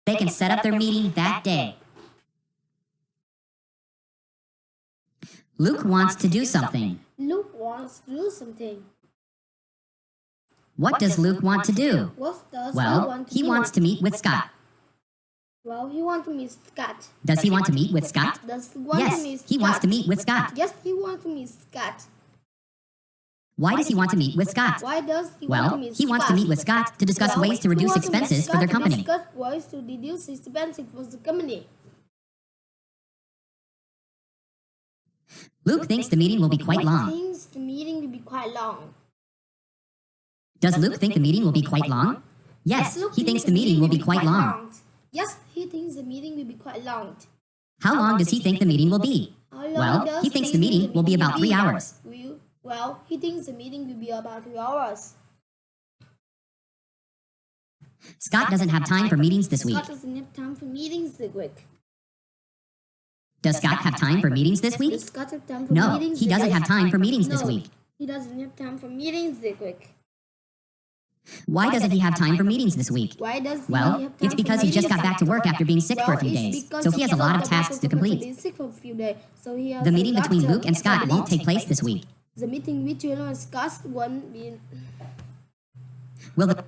They can set up their meeting that day. Luke wants to do something. Luke wants to do something. What does Luke want to do? What does he Well, want to he do? wants to meet with Scott. Well, he wants to meet Scott. Does he want to meet with Scott? Does he want to meet Yes, Scott? he wants to meet with Scott. Yes, he wants to meet Scott. Why does he want to meet with Scott? Why does he want to Well, meet he Scott? wants to meet with Scott to discuss Well, ways to he reduce wants to meet expenses for Scott their to company. discuss ways to reduce expenses for the company. Luke thinks the meeting will be quite long. Thinks the meeting will be quite long. Does Luke think the meeting will be quite long? Yes, Luke he thinks the meeting will be quite long. Yes, he thinks the meeting will be quite long. How long does he think the meeting will be? How long Well, does he thinks the meeting will be about 3 hours. Well, he thinks the meeting will be about 3 hours. Scott doesn't have time for meetings this week. Scott doesn't have time for meetings this week. Does Scott have time for meetings this week? Does Scott have time for No, meetings he this doesn't week? have time for meetings this No, week. He doesn't have time for meetings this week. Why doesn't he have time for meetings this week? Why does he Well, have time it's for because he just got meetings? back to work after being sick for a few It's days, because so he has a lot of just got back tasks to from complete. being sick for a few days, so he has The a meeting lot between to Luke and Scott complete. won't take place this week. The meeting between Luke and Scott won't be. Will the